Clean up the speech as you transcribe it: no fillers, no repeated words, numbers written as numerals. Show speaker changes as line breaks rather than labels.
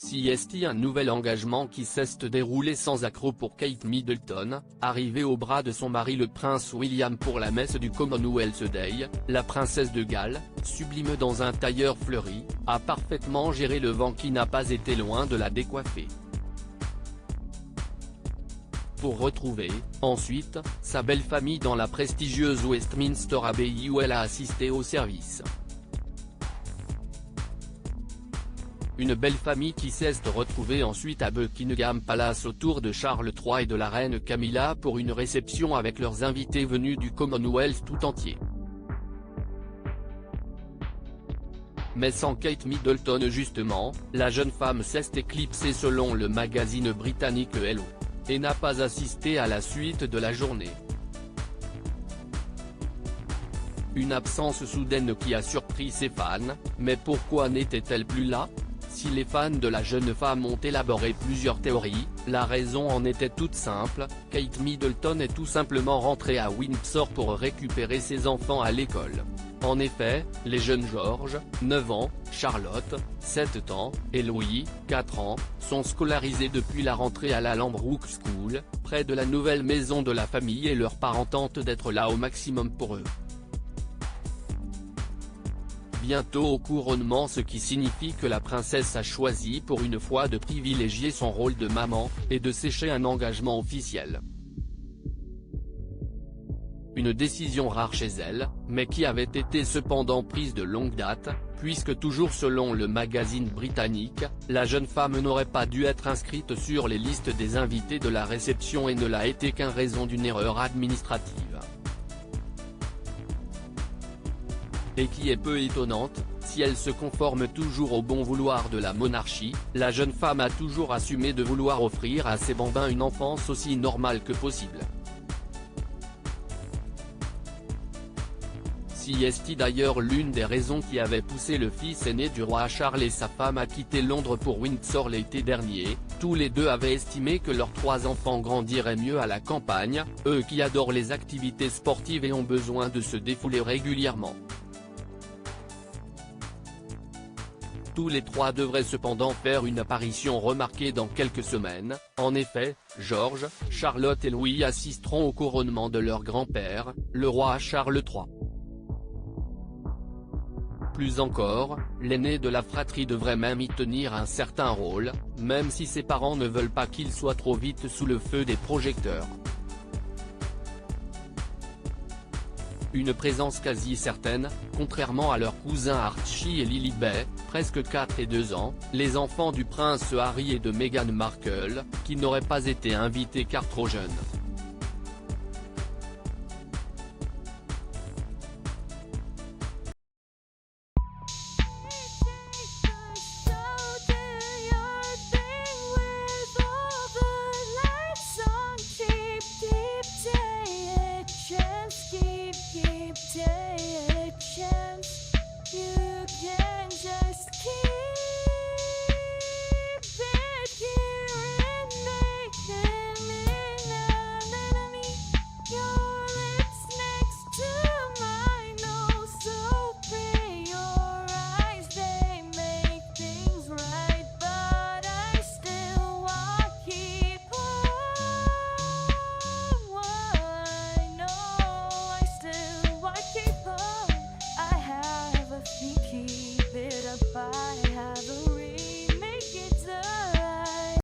CST, un nouvel engagement qui s'est déroulé sans accroc pour Kate Middleton, arrivée au bras de son mari le prince William pour la messe du Commonwealth Day. La princesse de Galles, sublime dans un tailleur fleuri, a parfaitement géré le vent qui n'a pas été loin de la décoiffer. Pour retrouver, ensuite, sa belle famille dans la prestigieuse Westminster Abbey où elle a assisté au service. Une belle famille qui s'est retrouvée ensuite à Buckingham Palace autour de Charles III et de la reine Camilla pour une réception avec leurs invités venus du Commonwealth tout entier. Mais sans Kate Middleton justement, la jeune femme s'est éclipsée selon le magazine britannique Hello, et n'a pas assisté à la suite de la journée. Une absence soudaine qui a surpris ses fans, mais pourquoi n'était-elle plus là ? Si les fans de la jeune femme ont élaboré plusieurs théories, la raison en était toute simple, Kate Middleton est tout simplement rentrée à Windsor pour récupérer ses enfants à l'école. En effet, les jeunes George, 9 ans, Charlotte, 7 ans, et Louis, 4 ans, sont scolarisés depuis la rentrée à la Lambrook School, près de la nouvelle maison de la famille et leurs parents tentent d'être là au maximum pour eux. Bientôt au couronnement, ce qui signifie que la princesse a choisi pour une fois de privilégier son rôle de maman, et de sécher un engagement officiel. Une décision rare chez elle, mais qui avait été cependant prise de longue date, puisque toujours selon le magazine britannique, la jeune femme n'aurait pas dû être inscrite sur les listes des invités de la réception et ne l'a été qu'en raison d'une erreur administrative. Et qui est peu étonnante, si elle se conforme toujours au bon vouloir de la monarchie, la jeune femme a toujours assumé de vouloir offrir à ses bambins une enfance aussi normale que possible. CST d'ailleurs l'une des raisons qui avait poussé le fils aîné du roi Charles et sa femme à quitter Londres pour Windsor l'été dernier. Tous les deux avaient estimé que leurs 3 enfants grandiraient mieux à la campagne, eux qui adorent les activités sportives et ont besoin de se défouler régulièrement. Tous les 3 devraient cependant faire une apparition remarquée dans quelques semaines. En effet, George, Charlotte et Louis assisteront au couronnement de leur grand-père, le roi Charles III. Plus encore, l'aîné de la fratrie devrait même y tenir un certain rôle, même si ses parents ne veulent pas qu'il soit trop vite sous le feu des projecteurs. Une présence quasi certaine, contrairement à leurs cousins Archie et Lilibet, presque 4 et 2 ans, les enfants du prince Harry et de Meghan Markle, qui n'auraient pas été invités car trop jeunes.